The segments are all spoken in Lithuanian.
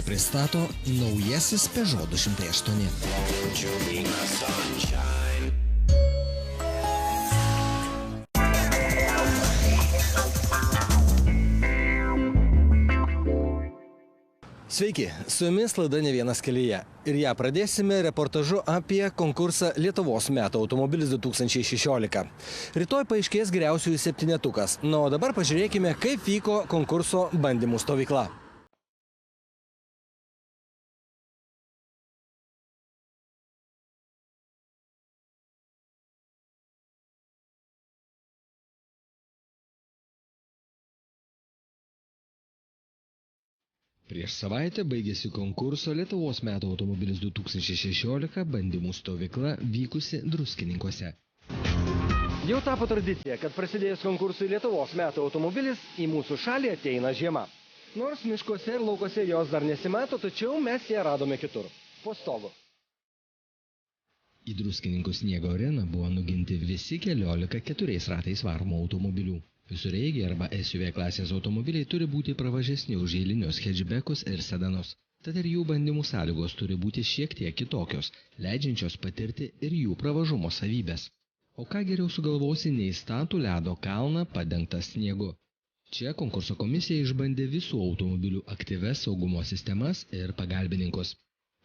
pristato naujasis Peugeot 208. Sveiki, su jumis laida Ne vienas kelyje ir ją pradėsime reportažu apie konkursą Lietuvos metų automobilis 2016. Rytoj paaiškės geriausiųjų septynetukas, o dabar pažiūrėkime, kaip vyko konkurso bandymų stovykla. Prieš savaitę baigėsi konkurso Lietuvos metų automobilis 2016 bandymų stovykla vykusi Druskininkuose. Jau tapo tradicija, kad prasidėjus konkursui Lietuvos metų automobilis į mūsų šalį ateina žiema. Nors miškuose ir laukose jos dar nesimato, tačiau mes ją radome kitur, po stogu. Į Druskininkų sniego areną buvo nuginti visi 14 4 ratais varomų automobilių. Visureigiai arba SUV klasės automobiliai turi būti pravažesni už eilinius hatchbackus ir sedanus. Tad ir jų bandymų sąlygos turi būti šiek tiek kitokios, leidžiančios patirti ir jų pravažumo savybės. O ką geriau sugalvosi nei statų ledo kalną padengtą sniegu? Čia konkurso komisija išbandė visų automobilių aktyvias saugumo sistemas ir pagalbininkus.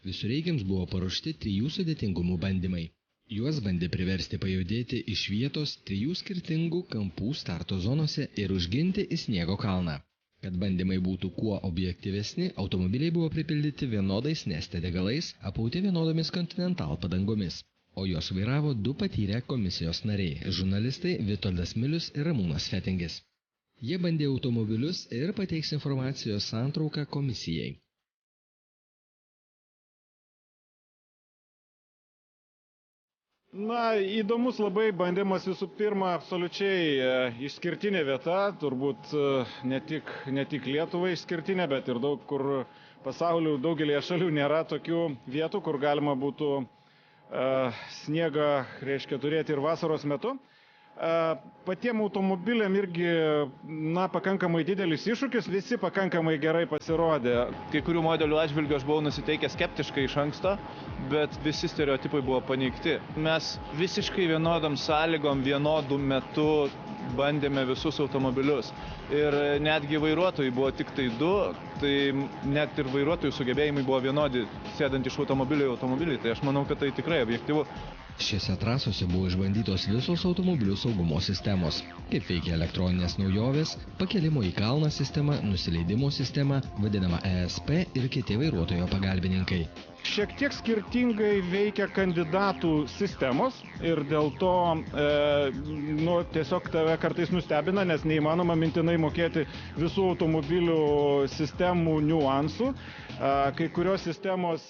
Visureigiams buvo paruošti 3 sudėtingumų bandymai. Juos bandė priversti pajudėti iš vietos 3 skirtingų kampų starto zonose ir užginti į sniego kalną. Kad bandymai būtų kuo objektyvesni, automobiliai buvo pripildyti vienodais Neste degalais, apauti vienodomis Continental padangomis. O juos vairavo 2 patyrę komisijos nariai – žurnalistai Vitoldas Milius ir Ramūnas Fetingis. Jie bandė automobilius ir pateiks informacijos santrauką komisijai. Įdomus labai bandymas, visų pirma, absoliučiai išskirtinė vieta, turbūt ne tik Lietuvai išskirtinė, bet ir daug kur pasaulių, daugelėje šalių nėra tokių vietų, kur galima būtų sniegą, turėti ir vasaros metu. Patiem automobiliam irgi, pakankamai didelis iššūkis, visi pakankamai gerai pasirodė. Kai kurių modelių atžvilgiu aš buvau nusiteikęs skeptiškai iš anksto, bet visi stereotipai buvo paneigti. Mes visiškai vienodam sąlygom, vienodų metu bandėme visus automobilius. Ir netgi vairuotojai buvo tik tai 2, tai net ir vairuotojų sugebėjimai buvo vienodi, sėdant iš automobilio į automobilį. Tai aš manau, kad tai tikrai objektyvu. Šiose trasose buvo išbandytos visos automobilių saugumo sistemos, kaip veikia elektroninės naujovės, pakelimo į kalną sistema, nusileidimo sistema, vadinama ESP ir kiti vairuotojo pagalbininkai. Šiek tiek skirtingai veikia kandidatų sistemos ir dėl to tiesiog tave kartais nustebina, nes neįmanoma mintinai mokėti visų automobilių sistemų niuansų. Kai kurios sistemos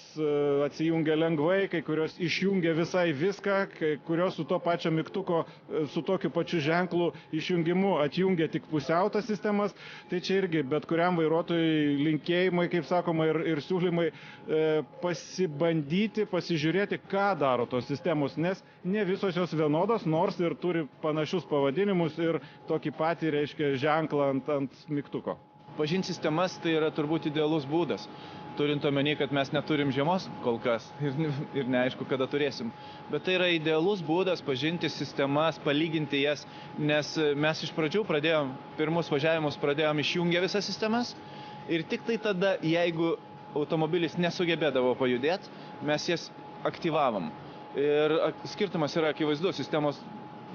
atsijungia lengvai, kai kurios išjungia visai viską, kai kurios su to pačio mygtuko, su tokiu pačiu ženklu išjungimu atjungia tik pusiau tas sistemas. Tai čia irgi bet kuriam vairuotojui linkėjimai, kaip sakoma, ir siūlymai pasibandyti, pasižiūrėti, ką daro tos sistemos, nes ne visos jos vienodos, nors ir turi panašius pavadinimus ir tokį patį, ženklą ant mygtuko. Pažinti sistemas tai yra turbūt idealus būdas, turint omeny, kad mes neturim žiemos kol kas ir neaišku, kada turėsim. Bet tai yra idealus būdas pažinti sistemas, palyginti jas, nes mes iš pradžių pirmus važiavimus pradėjom išjungę visas sistemas ir tik tai tada, jeigu automobilis nesugebėdavo pajudėti, mes jas aktyvavom. Ir skirtumas yra akivaizdus, sistemos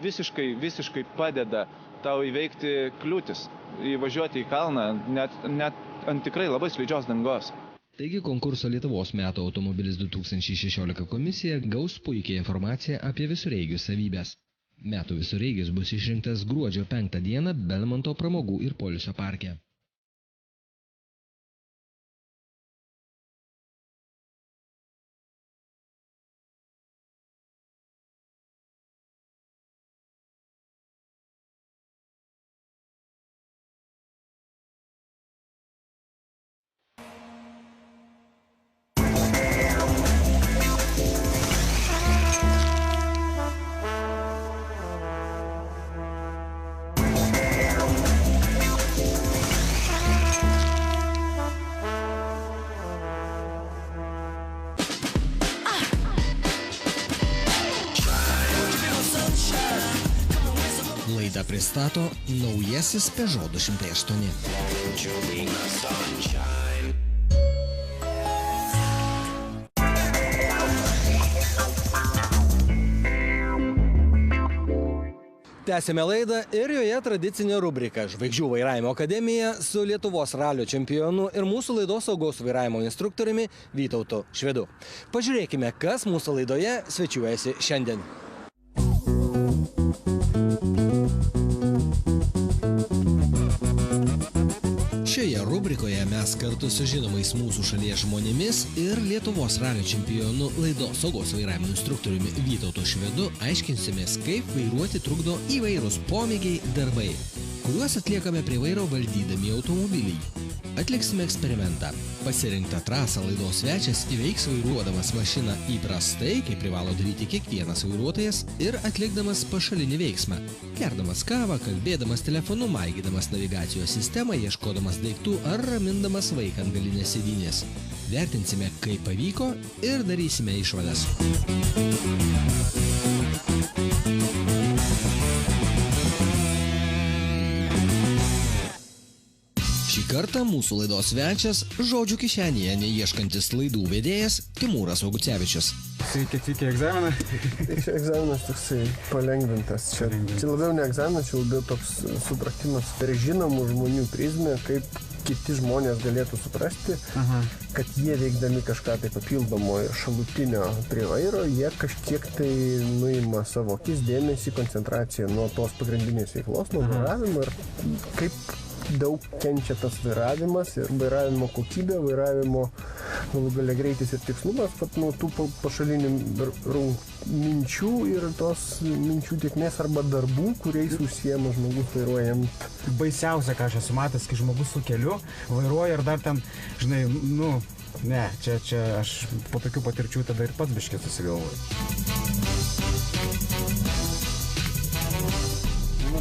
visiškai padeda tau įveikti kliūtis, įvažiuoti į kalną, net ant tikrai labai slidžios dangos. Taigi konkurso Lietuvos metų automobilis 2016 komisija gaus puikią informaciją apie visureigių savybės. Metų visureigis bus išrinktas gruodžio 5 dieną Belmonto pramogų ir poilsio parke. Laidą pristato naujasis Peugeot 208. Tęsime laidą ir joje tradicinė rubrika Žvaigždžių vairavimo akademija su Lietuvos ralio čempionu ir mūsų laidos saugos vairavimo instruktoriumi Vytautu Švedu. Pažiūrėkime, kas mūsų laidoje svečiuojasi šiandien. Šioje rubrikoje mes kartu su žinomais mūsų šalies žmonėmis ir Lietuvos ralio čempionu laidos saugos vairavimo instruktoriumi Vytautu Švedu aiškinsimės, kaip vairuoti trukdo įvairūs pomėgiai darbai, kuriuos atliekame prie vairo valdydami automobilį. Atliksime eksperimentą. Pasirinktą trasą laidos svečias įveiks vairuodamas mašiną įprastai, kaip privalo daryti kiekvienas vairuotojas, ir atlikdamas pašalinį veiksmą. Gerdamas kavą, kalbėdamas telefonu, maigydamas navigacijos sistemą, ieškodamas daiktų ar ramindamas vaiką ant galinės sėdynės. Vertinsime, kaip pavyko ir darysime išvadas. Šį kartą mūsų laidos svečias žodžių kišenėje neieškantis laidų vedėjas Timūras Augucevičius. Sveiki, atvykę egzaminą. Tai čia egzaminas toksai palengvintas. Čia labiau ne egzaminas, čia labiau toks supratimas per žinomų žmonių prizmę, kaip kiti žmonės galėtų suprasti, kad jie veikdami kažką tai papildomo ir šalutinio prie vairo, jie kažkiek tai nuima savo akis, dėmesį, koncentraciją nuo tos pagrindinės veiklos, nuo vairavimo ir kaip daug kenčia tas vairavimas ir vairavimo kokybė, vairavimo galų gale greitis ir tikslumas, kad nuo tų pašalinių minčių ir tos minčių tėkmės arba darbų, kuriais užsiema žmogus vairuojant. Baisiausia, ką aš esu matęs, kai žmogus su keliu vairuoja ir dar ten, žinai, čia aš po tokių patirčių tada ir pats biškį susigalvoju.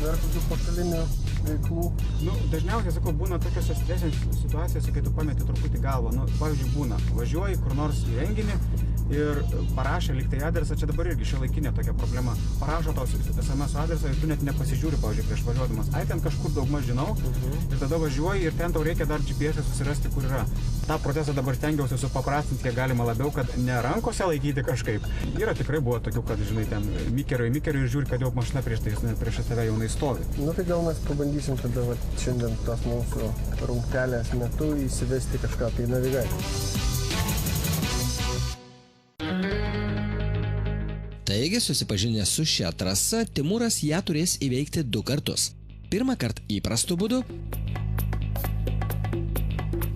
Dar tokių pašalinių veiklų. Dažniausiai, sakau, būna tokiose stresinėse situacijose, kai tu pameti truputį galvą. Pavyzdžiui, būna, važiuoji kur nors į renginį ir parašė lyg tai adresą, čia dabar irgi šiuolaikinė tokia problema. Parašo tau SMS adresą ir tu net nepasižiūri, pavyzdžiui, prieš važiuodamas. Ten kažkur daugmaž žinau ir tada važiuoji ir ten tau reikia dar GPS susirasti, kur yra. tą procesą dabar stengiausi supaprastinti kiek galima labiau, kad ne rankose laikyti kažkaip. Yra tikrai buvo tokių, kad, žinai, ten mikerio ir žiūri, kad jau mašina prieš tave jaunai stovi. Nu tai gal mes pabandysim tada šiandien tas mūsų rungtelės metu įsivesti kažką tai navigaciją. Taigi, susipažinęs su šia trasa, Timūras ją turės įveikti 2 kartus. Pirmą kartą įprastu būdu.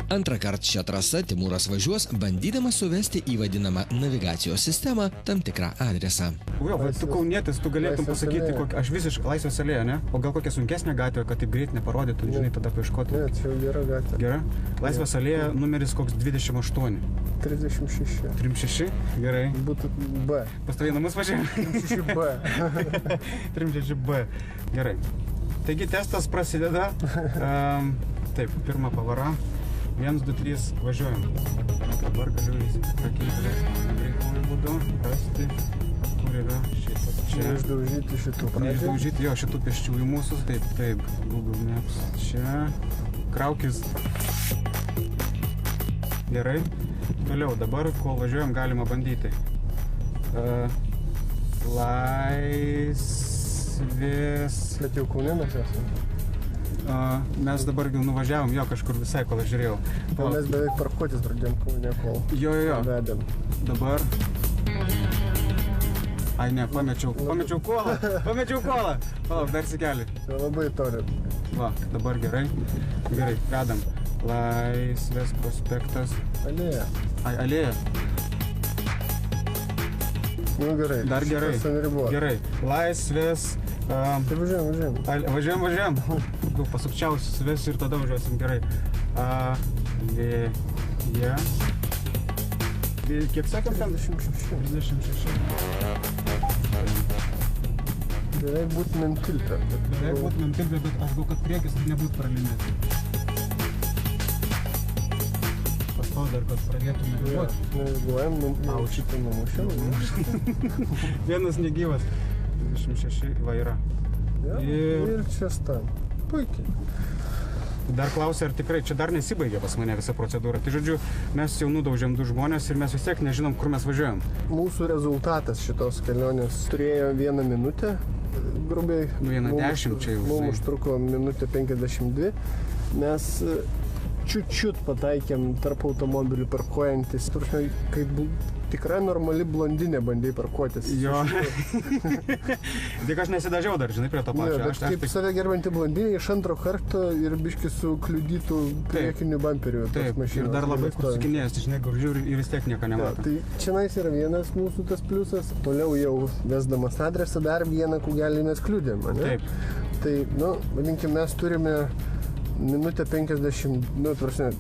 Antrą kartą šią trasą Timūras važiuos, bandydamas suvesti į vadinamą navigacijos sistemą tam tikrą adresą. Jo, tu kaunietis, tu galėtum pasakyti, aš visiškai Laisvės alėja, ne? O gal kokią sunkesnę gatvę, kad taip greit neparodytų, žinai, tada paieškoti. Ne, čia jau gera gatvė. Gera? Laisvės alėja numeris koks 28. 36. 36? Gerai. Būtų B. Pas tavai namus važiavai? 36B. 36B. Gerai. Taigi testas prasideda. Taip, pirma pavara. 1, 2, 3, važiuojam. Dabar galiu įsiprakyti greituoju būdu, rasti, kur yra šitas čia. Neišdaužyti šitų pradžių. Neišdaužyti, jo, šitų pėsčiųjų mūsų. Taip, Google Maps čia. Kraukis. Gerai. Toliau, dabar, kol važiuojam, galima bandyti. Laisvės. Bet jau Kaune mes esame. Mes dabar jau nuvažiavom, jo, kažkur visai, kol aš žiūrėjau. Mes beveik parkuotis pradėjom Kaune, kol vedėm. Dabar. Ai ne, pamečiau kolą. Palauk, dar sikelį. Tai labai toli. Va, dabar gerai. Gerai, vedam. Laisvės prospektas. Alėja. Ai, alėja. Nu gerai. Dar gerai. Gerai. Laisvės. Tai važiuojam. Važiuojam. Daug pasukčiausiu suvesiu ir tada važiuosim gerai. Alėja. Kiek sakėm ten? 36. Beveik būtumėm tilpę. Bet aš gal, kad priekis nebūtų pralindęs. Pastovi dar, kad pradėtume gyvuoti. Naviguojam, šitą numušiau. Vienas negyvas. 26 va yra. Ja, ir čia stam. Puikiai. Dar klausia, ar tikrai čia dar nesibaigė pas mane visa procedūra. Tai žodžiu, mes jau nudaužėm 2 žmonės ir mes vis tiek nežinom, kur mes važiuojam. Mūsų rezultatas šitos kelionės turėjo 1 minutę, grubiai. 1:10 čia jau. Mums užtruko 1:52. Mes čiut pataikėm tarp automobilių parkuojantis. Turime, kaip tikra normali blondinė bandėjai parkuotis. Jo. Tik aš nesidažiau dar, žinai, prie to pačio. Bet kaip save gerbantį blondinį iš antro karto ir biškį su kliudytų priekiniu bumperiu. Taip, ir dar labai kursukinėjęs, žinai, kur žiūri ir vis tiek nieko nemato. Tai čia yra vienas mūsų tas pliusas. Toliau jau vesdamas adresą dar vieną kūgelį mes kliudėm, ne? Taip. Tai, vadinkim, mes turime 1:50,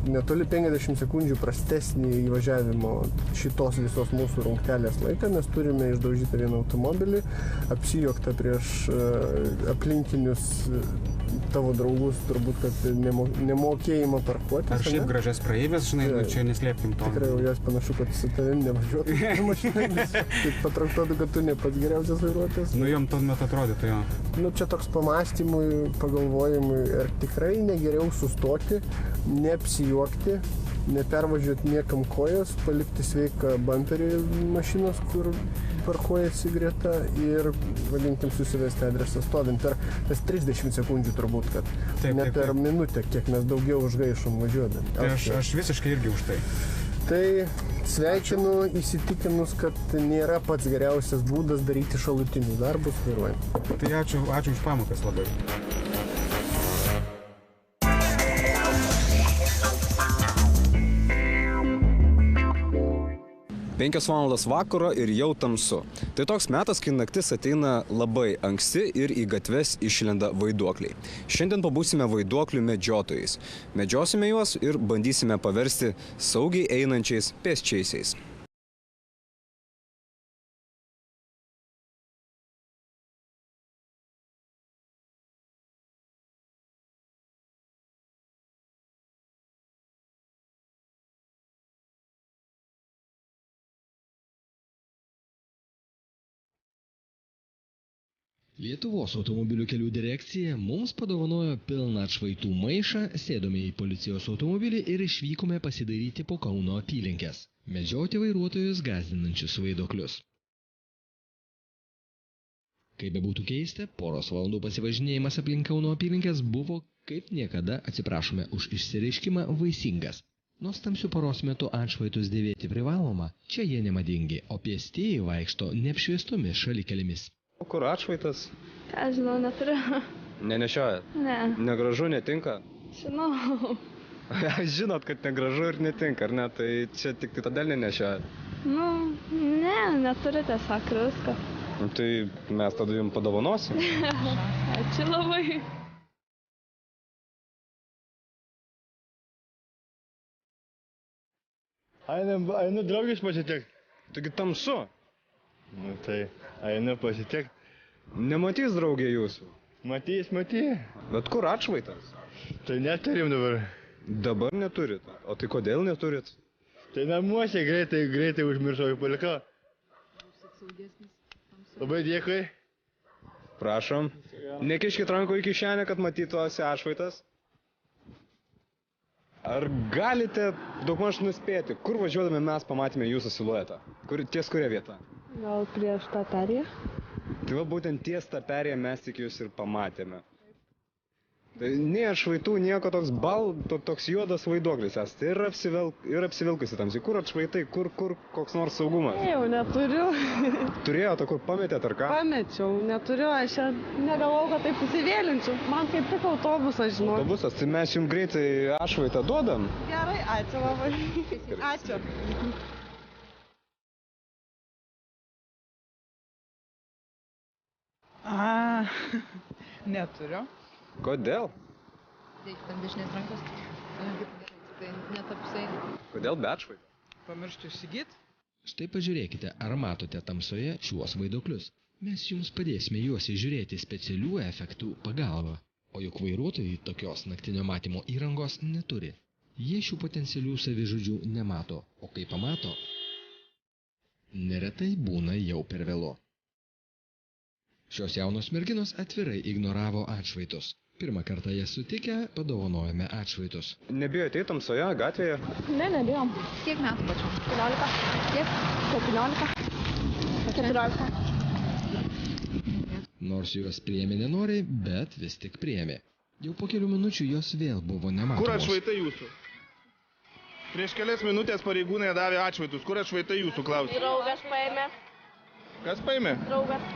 netoli 50 sekundžių prastesnį įvažiavimo šitos visos mūsų rungtelės laiką. Mes turime išdaužyti vieną automobilį, apsijuoktą prieš aplinkinius tavo draugus, turbūt, kad nemokėjimą parkuotis. Ar šiaip gražias praeivės, žinai, čia neslėpkim to. Tikrai jau jas panašu, kad su tavim nevažiuotų mašinomis. Taip patraktuotų, kad tu ne pats geriausias vairuotojas. Jom tuo metu atrodytų, jo. Čia toks pamąstymui, pagalvojimui, ar tikrai negeriau sustoti, neapsijuokti, nepervažiuoti niekam kojas, palikti sveiką bumperį mašinos, kur parkuojasi greta ir, vadinkim, susivesti adresą stovint per tas 30 sekundžių turbūt, kad ne per minutę, kiek mes daugiau užgaišom važiuodami. Tai aš visiškai irgi už tai. Tai sveikinu įsitikinus, kad nėra pats geriausias būdas daryti šalutinius darbus vairuojant. Tai ačiū už pamokas labai. Penkios valandos vakaro ir jau tamsu. Tai toks metas, kai naktis ateina labai anksti ir į gatves išlenda vaiduokliai. Šiandien pabūsime vaiduoklių medžiotojais. Medžiosime juos ir bandysime paversti saugiai einančiais pėsčiaisiais. Lietuvos automobilių kelių direkcija mums padovanojo pilną atšvaitų maišą, sėdome į policijos automobilį ir išvykome pasidaryti po Kauno apylinkes. Medžioti vairuotojus gąsdinančius vaiduoklius. Kaip bebūtų keista, poros valandų pasivažinėjimas aplink Kauno apylinkes buvo, kaip niekada, atsiprašome už išsireiškimą, vaisingas. Nors tamsių paros metu atšvaitus dėvėti privaloma, čia jie nemadingi, o pėstieji vaikšto neapšviestomis šalikelėmis. Kur atšvaitas? Aš žinau, neturiu. Nenešiojat? Ne. Negražu, netinka? Žinau. Žinot, kad negražu ir netinka, ar ne? Tai čia tik tai todėl nenešiojat? Ne, neturiu tiesiog viską. Tai mes tada jums padovanosim. Ačiū labai. Einu draugiš pasitikti. Taigi tamsu. Nu tai, einu pasitikti. Nematys draugė jūsų. Matys. Bet kur atšvaitas? Tai neturim dabar. Dabar neturit. O tai kodėl neturit? Tai namuose greitai užmiršau į palikau. Labai dėkui. Prašom. Nekiškit rankų į kišenę, kad matytųsi atšvaitas. Ar galite daugmaž nuspėti, kur važiuodami mes pamatėme jūsų siluetą? Ties kuria vieta? Gal prieš tą perėją? Tai va būtent ties tą perėją mes tik jūs ir pamatėme. Tai nei atšvaitų, nieko toks juodas vaiduoklis esate. Ir apsivilkusi tamsiai. Kur atšvaitai, kur koks nors saugumas? Jau neturiu. Turėjote, kur pametėt ar ką? Pamečiau, neturiu, aš negalvojau, kad taip įsivėlinčiau. Man kaip tik autobusas, žinau. Autobusas, tai mes jums greitai atšvaitą duodam. Gerai, ačiū labai. Ačiū. Neturiu. Kodėl? Reikia tam dešinės rankos. Tai netapsai. Kodėl be atšvaito? Pamiršti įsigyti. Štai pažiūrėkite, ar matote tamsoje šiuos vaiduoklius. Mes jums padėsime juos įžiūrėti specialių efektų pagalba. O juk vairuotojai tokios naktinio matymo įrangos neturi. Jie šių potencialių savižudžių nemato, o kai pamato, neretai būna jau per vėlu. Šios jaunos merginos atvirai ignoravo atšvaitus. Pirmą kartą jas sutikę, padovanojame atšvaitus. Nebijote tamsoje, gatvėje? Ne, nebijom. Kiek metų pačiu? 14. Kiek? 17. 14. Nors juos priėmė nenoriai, bet vis tik priėmė. Jau po kelių minučių jos vėl buvo nematomos. Kur atšvaitai jūsų? Prieš kelias minutės pareigūnai davė atšvaitus. Kur atšvaitai jūsų, klausia? Draugas paėmė. Kas paėmė? Draugas.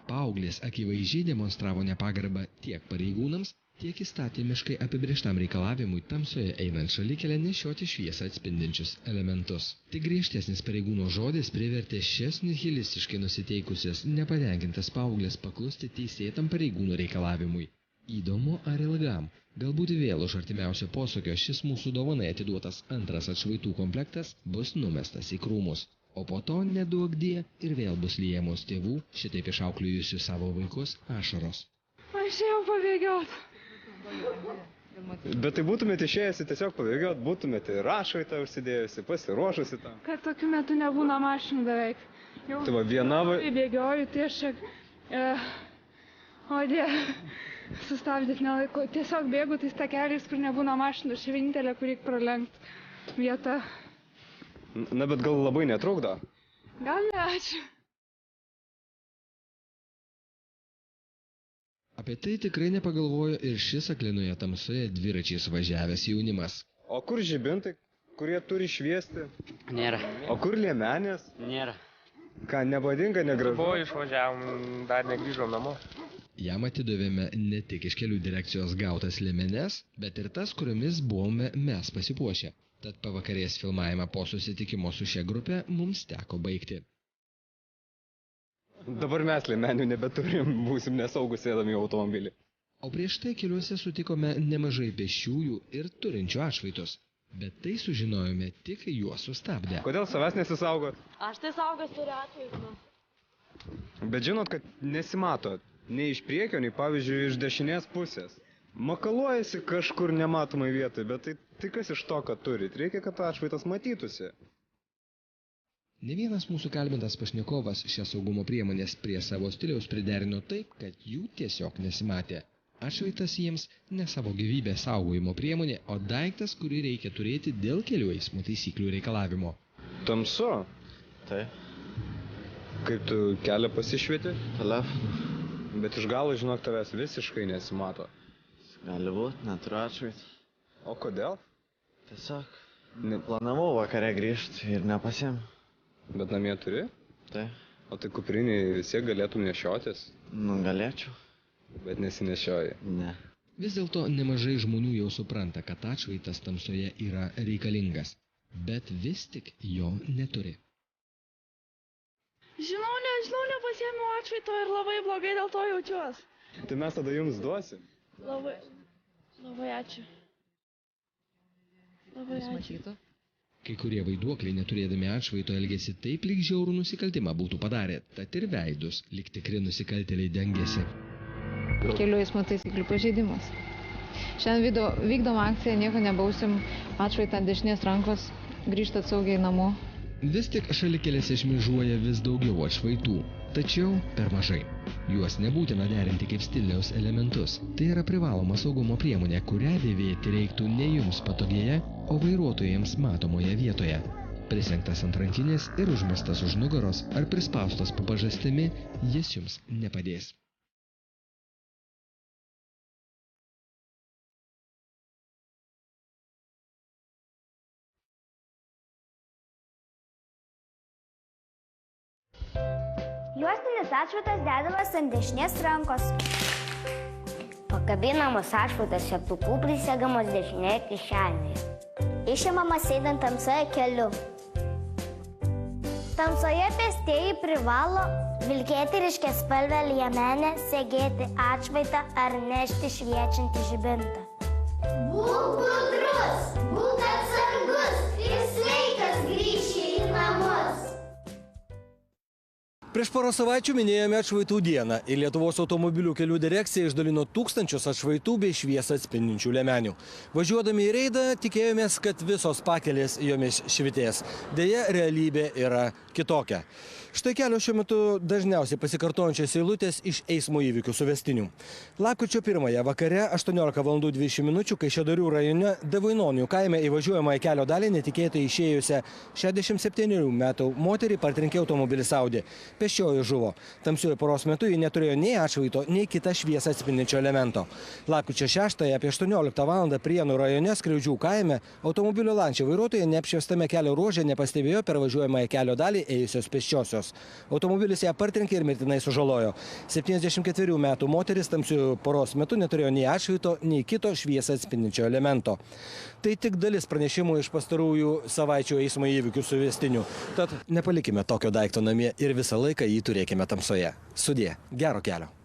Paauglės akivaizdžiai demonstravo nepagarbą tiek pareigūnams, tiek įstatymiškai apibrėžtam reikalavimui tamsoje einant šalikelę nešioti šviesą atspindinčius elementus. Tik griežtesnis pareigūno žodis privertė šias nihilistiškai nusiteikusias nepatenkintas paauglės paklusti teisėtam pareigūno reikalavimui. Įdomu ar ilgam. Galbūt vėl už artimiausio posūkio šis mūsų dovanai atiduotas antras atšvaitų komplektas bus numestas į krūmus. O po to neduokdie ir vėl bus liejamos tėvų, šitaip išauklėjusių savo vaikus, ašaros. Aš jau pabėgiot. Bet tai būtumėte išėjęsi tiesiog pabėgiot, būtumėte rašvaitą užsidėjusi, pasiruošusi tam. Kad tokiu metu nebūna mašinų beveik. Jau Tai va viena bėgioju tiesiog. O sustabdyt nelaiko. Tiesiog bėgu tais takeliais, kur nebūna mašinų. Aš vienintelė, kur reikia pralenkt vietą. Na, bet gal labai netrukdo? Gal ne, ačiū. Apie tai tikrai nepagalvojo ir šis aklinoje tamsoje dviračiais važiavęs jaunimas. O kur žibintai, kurie turi šviesti? Nėra. O kur liemenės? Nėra. Ką, nepadinga, negražu? Buvo išvažiavom, dar negrįžom namo. Jam atidavėme ne tik iš kelių direkcijos gautas liemenes, bet ir tas, kuriomis buvome mes pasipuošę. Tad pavakarės filmavimą po susitikimo su šia grupė mums teko baigti. Dabar mes liemenių nebeturim, būsim nesaugus sėdami į automobilį. O prieš tai keliuose sutikome nemažai pėsčiųjų ir turinčių atšvaitus. Bet tai sužinojome tik juos sustabdę. Kodėl savęs nesisaugot? Aš tai saugęs turiu atšvaitų. Bet žinot, kad nesimato nei iš priekio, nei pavyzdžiui iš dešinės pusės. Makaluojasi kažkur nematomai vietoj, bet tai kas iš to, kad turit? Reikia, kad atšvaitas matytųsi. Ne vienas mūsų kalbintas pašnekovas šias saugumo priemonės prie savo stiliaus priderino taip, kad jų tiesiog nesimatė. Atšvaitas jiems ne savo gyvybės saugojimo priemonė, o daiktas, kurį reikia turėti dėl kelių eismo taisyklių reikalavimo. Tamsu? Tai. Kaip tu kelią pasišvieti? Telefonu. Bet iš galo, žinok, tavęs visiškai nesimato. Gali būt, neturiu atšvaitą. O kodėl? Tiesiog planavau vakare grįžti ir nepasiėmiau. Bet namie turi? Tai. O tai kupriniai vis galėtum nešiotis? Nu, galėčiau. Bet nesinešioji? Ne. Vis dėlto nemažai žmonių jau supranta, kad atšvaitas tamsoje yra reikalingas, bet vis tik jo neturi. Žinau, nepasiėmiau atšvaito ir labai blogai dėl to jaučiuos. Tai mes tada jums duosim. Labai ačiū. Labai ačiū. Kai kurie vaiduokliai neturėdami atšvaito elgėsi taip, lyg žiaurų nusikaltimą būtų padarę, tad ir veidus, lyg tikri nusikaltėliai dengėsi. Kelių eismo taisyklių pažeidimas. Šiandien vykdom akciją, nieko nebausim, atšvaitą ant dešinės rankos, grįžtat saugiai namo. Vis tik šalikelėse šmėžuoja vis daugiau atšvaitų, tačiau per mažai. Juos nebūtina derinti kaip stiliaus elementus. Tai yra privaloma saugumo priemonė, kurią dėvėti reiktų ne jums patogėje, o vairuotojams matomoje vietoje. Prisegtas ant rankinės ir užmestas už nugaros ar prispaustas po pažastimi, jis jums nepadės. Juostinis atšvaitas dedamas ant dešinės rankos. Pakabinamas atšvaitas šeptukų prisegamos dešinėje kišenėje. Išimamas einant tamsoje keliu. Tamsoje pėstieji privalo vilkėti ryškiaspalvę liemenę, segėti atšvaitą ar nešti šviečiantį žibintą. Būk budrus, būk atsargus ir sveikas grįši į namus. Prieš porą savaičių minėjome atšvaitų dieną ir Lietuvos automobilių kelių direkcija išdalino tūkstančius atšvaitų bei šviesą atspindinčių liemenių. Važiuodami į reidą tikėjomės, kad visos pakelės jomis švitės. Deja, realybė yra kitokia. Štai kelios šiuo metu dažniausiai pasikartojančios eilutės iš eismo įvykių suvestinių. Lapkričio 1 vakare 18:20 min. Kaišiadorių rajone Davainonių kaime įvažiuojamąją kelio dalį netikėtai išėjusią 67 metų moterį partrenkė automobilis Audi. Pėsčioji žuvo. Tamsiuoju paros metu ji neturėjo nei atšvaito, nei kitą šviesą atspindinčio elemento. Lapkričio 6 apie 18 val. Prienų rajone Skriaudžių kaime automobilio Lancia vairuotoja neapšviestame kelio ruože nepastebėjo per važiuojamąją kelio dalį ėjusios pėsčiosios. Automobilis ją partrenkė ir mirtinai sužalojo. 74 metų moteris tamsiuoju paros metu neturėjo nei atšvaito, nei kito šviesą atspindinčio elemento. Tai tik dalis pranešimų iš pastarųjų savaičių eismo įvykių suvestinių. Tad nepalikime tokio daikto namie ir visą laiką jį turėkime tamsoje. Sudie, gero kelio.